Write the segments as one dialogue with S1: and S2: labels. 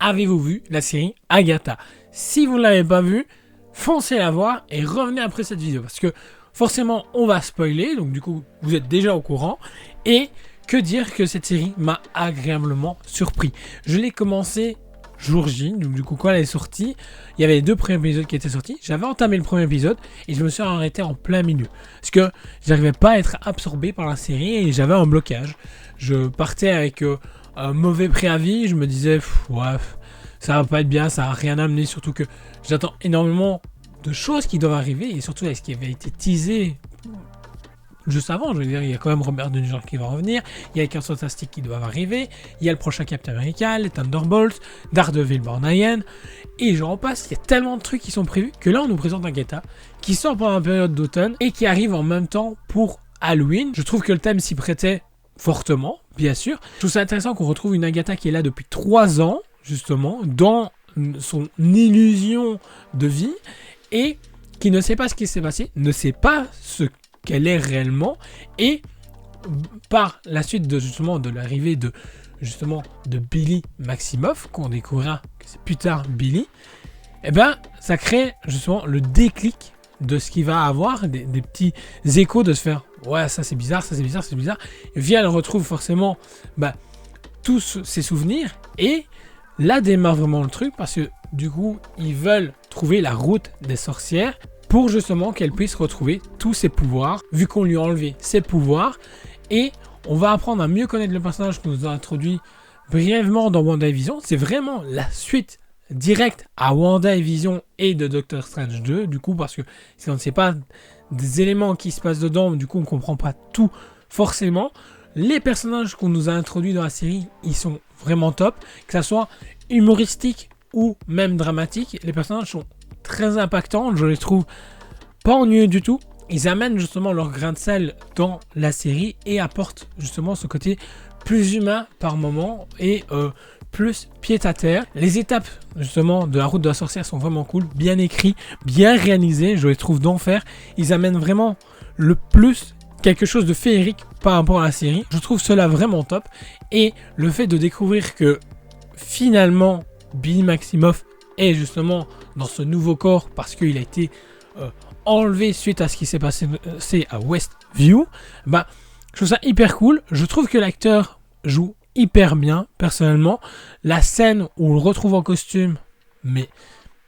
S1: avez-vous vu la série Agatha? Si vous ne l'avez pas vue, foncez la voir et revenez après cette vidéo. Parce que forcément, on va spoiler. Donc du coup, vous êtes déjà au courant. Et que dire que cette série m'a agréablement surpris. Je l'ai commencé jour J. Donc du coup, quand elle est sortie, il y avait les 2 premiers épisodes qui étaient sortis. J'avais entamé le premier épisode et je me suis arrêté en plein milieu. Parce que j'arrivais pas à être absorbé par la série et j'avais un blocage. Je partais avec un mauvais préavis. Je me disais, ouais, ça va pas être bien, ça va rien amener. Surtout que j'attends énormément de choses qui doivent arriver et surtout avec ce qui avait été teasé juste avant. Je veux dire, il y a quand même Robert Downey Jr. qui va revenir, il y a les 15 Fantastiques qui doivent arriver, il y a le prochain Captain America, les Thunderbolts, Daredevil Born Again, et j'en passe. Il y a tellement de trucs qui sont prévus que là on nous présente Agatha qui sort pendant la période d'automne et qui arrive en même temps pour Halloween. Je trouve que le thème s'y prêtait fortement, bien sûr. Je trouve ça intéressant qu'on retrouve une Agatha qui est là depuis 3 ans, justement, dans son illusion de vie et qui ne sait pas ce qui s'est passé, ne sait pas ce qu'elle est réellement, et par la suite de l'arrivée de Billy Maximoff, qu'on découvrira que c'est plus tard Billy, et ben ça crée justement le déclic de ce qu'il va avoir, des petits échos de se faire ouais, ça c'est bizarre, ça c'est bizarre, c'est bizarre. Et puis elle retrouve forcément tous ses souvenirs, et là démarre vraiment le truc, parce que du coup ils veulent trouver la route des sorcières pour justement qu'elle puisse retrouver tous ses pouvoirs, vu qu'on lui a enlevé ses pouvoirs. Et on va apprendre à mieux connaître le personnage qu'on nous a introduit brièvement dans WandaVision. C'est vraiment la suite directe à WandaVision et de Doctor Strange 2, du coup, parce que si on ne sait pas des éléments qui se passent dedans, du coup on ne comprend pas tout forcément. Les personnages qu'on nous a introduits dans la série, ils sont vraiment top, que ça soit humoristique ou même dramatique. Les personnages sont très impactants, je les trouve pas ennuyeux du tout. Ils amènent justement leur grain de sel dans la série et apportent justement ce côté plus humain par moment et plus pied à terre. Les étapes justement de la route de la sorcière sont vraiment cool, bien écrits, bien réalisés, je les trouve d'enfer. Ils amènent vraiment le plus quelque chose de féerique par rapport à la série. Je trouve cela vraiment top, et le fait de découvrir que finalement Billy Maximoff est justement dans ce nouveau corps parce qu'il a été enlevé suite à ce qui s'est passé à Westview, je trouve ça hyper cool. Je trouve que l'acteur joue hyper bien, personnellement. La scène où on le retrouve en costume, mais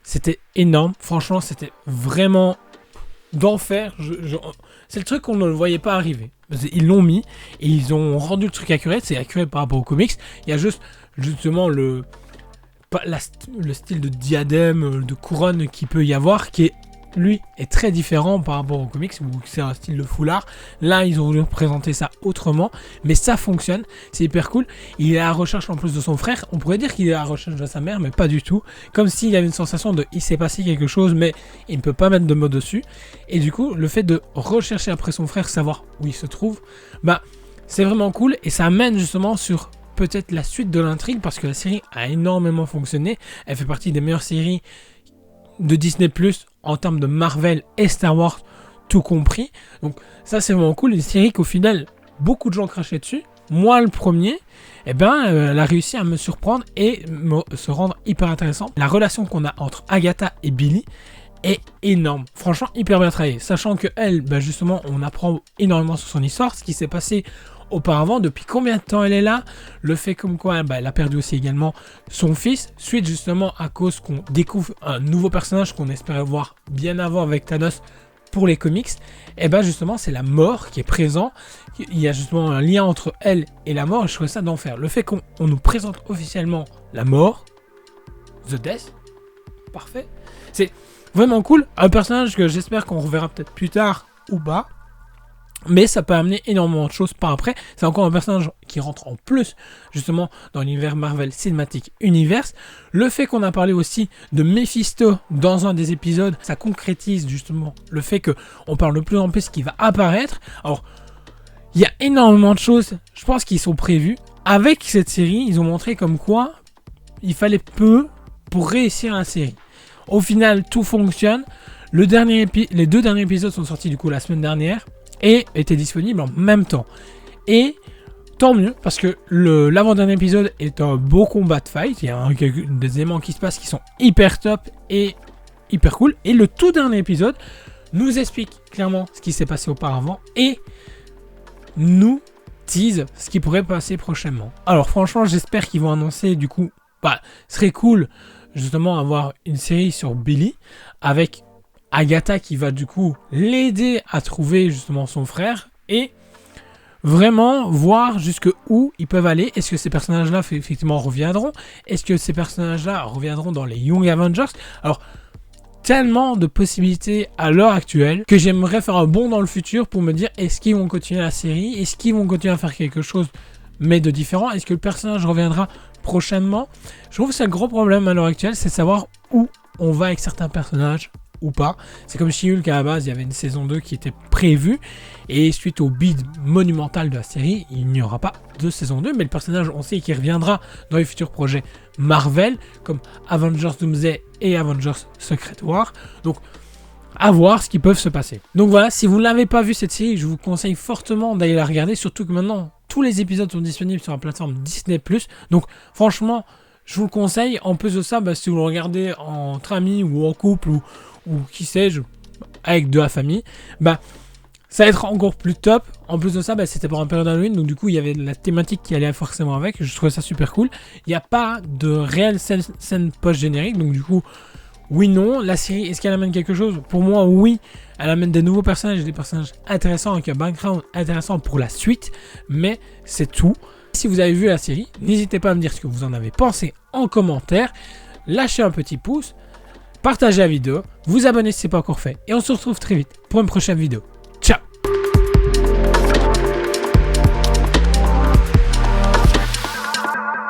S1: c'était énorme. Franchement, c'était vraiment d'enfer. C'est le truc qu'on ne le voyait pas arriver. Ils l'ont mis et ils ont rendu le truc accurate. C'est accurate par rapport aux comics. Il y a justement le style de diadème, de couronne qu'il peut y avoir, qui est très différent par rapport aux comics où c'est un style de foulard. Là ils ont représenté ça autrement, mais ça fonctionne, c'est hyper cool. Il est à la recherche en plus de son frère. On pourrait dire qu'il est à la recherche de sa mère, mais pas du tout, comme s'il avait une sensation de il s'est passé quelque chose mais il ne peut pas mettre de mots dessus. Et du coup le fait de rechercher après son frère, savoir où il se trouve, c'est vraiment cool, et ça amène justement sur peut-être la suite de l'intrigue, parce que la série a énormément fonctionné. Elle fait partie des meilleures séries de Disney+, en termes de Marvel et Star Wars, tout compris. Donc ça c'est vraiment cool. Une série qu'au final, beaucoup de gens crachaient dessus. Moi le premier, elle a réussi à me surprendre et se rendre hyper intéressant. La relation qu'on a entre Agatha et Billy est énorme. Franchement, hyper bien travaillé. Sachant que elle, justement, on apprend énormément sur son histoire, ce qui s'est passé auparavant, depuis combien de temps elle est là, le fait comme quoi elle a perdu aussi également son fils, suite justement à cause qu'on découvre un nouveau personnage qu'on espérait voir bien avant avec Thanos pour les comics. Et justement c'est la mort qui est présent. Il y a justement un lien entre elle et la mort, et je trouve ça d'enfer. Le fait qu'on nous présente officiellement la mort, The Death, parfait, c'est vraiment cool. Un personnage que j'espère qu'on reverra peut-être plus tard ou pas, mais ça peut amener énormément de choses par après. C'est encore un personnage qui rentre en plus justement dans l'univers Marvel Cinematic Universe. Le fait qu'on a parlé aussi de Mephisto dans un des épisodes, ça concrétise justement le fait qu'on parle de plus en plus qui va apparaître. Alors il y a énormément de choses, je pense, qui sont prévues. Avec cette série, ils ont montré comme quoi il fallait peu pour réussir la série. Au final, tout fonctionne. Les 2 derniers épisodes sont sortis du coup la semaine dernière et étaient disponibles en même temps. Et tant mieux, parce que l'avant-dernier épisode est un beau combat de fight. Il y a des éléments qui se passent qui sont hyper top et hyper cool. Et le tout dernier épisode nous explique clairement ce qui s'est passé auparavant et nous tease ce qui pourrait passer prochainement. Alors franchement, j'espère qu'ils vont annoncer du coup, ce serait cool justement avoir une série sur Billy avec Agatha qui va du coup l'aider à trouver justement son frère et vraiment voir jusqu'où ils peuvent aller. Est-ce que ces personnages-là effectivement reviendront? Est-ce que ces personnages-là reviendront dans les Young Avengers? Alors, tellement de possibilités à l'heure actuelle que j'aimerais faire un bond dans le futur pour me dire est-ce qu'ils vont continuer la série? Est-ce qu'ils vont continuer à faire quelque chose mais de différent? Est-ce que le personnage reviendra prochainement? Je trouve que c'est un gros problème à l'heure actuelle, c'est de savoir où on va avec certains personnages ou pas. C'est comme She-Hulk à la base, il y avait une saison 2 qui était prévue et suite au bid monumental de la série, il n'y aura pas de saison 2, mais le personnage, on sait qu'il reviendra dans les futurs projets Marvel comme Avengers Doomsday et Avengers Secret War. Donc à voir ce qui peut se passer. Donc voilà, si vous ne l'avez pas vu cette série, je vous conseille fortement d'aller la regarder, surtout que maintenant tous les épisodes sont disponibles sur la plateforme Disney+. Donc franchement, je vous le conseille. En plus de ça, si vous le regardez entre amis ou en couple ou qui sais-je, avec de la famille, ça va être encore plus top. En plus de ça, c'était pour un période Halloween, donc du coup, il y avait la thématique qui allait forcément avec. Je trouvais ça super cool. Il n'y a pas de réelle scène post-générique, donc du coup, oui, non. La série, est-ce qu'elle amène quelque chose? Pour moi, oui. Elle amène des nouveaux personnages, des personnages intéressants, avec un background intéressant pour la suite, mais c'est tout. Si vous avez vu la série, n'hésitez pas à me dire ce que vous en avez pensé en commentaire. Lâchez un petit pouce. Partagez la vidéo, vous abonnez si ce n'est pas encore fait et on se retrouve très vite pour une prochaine vidéo.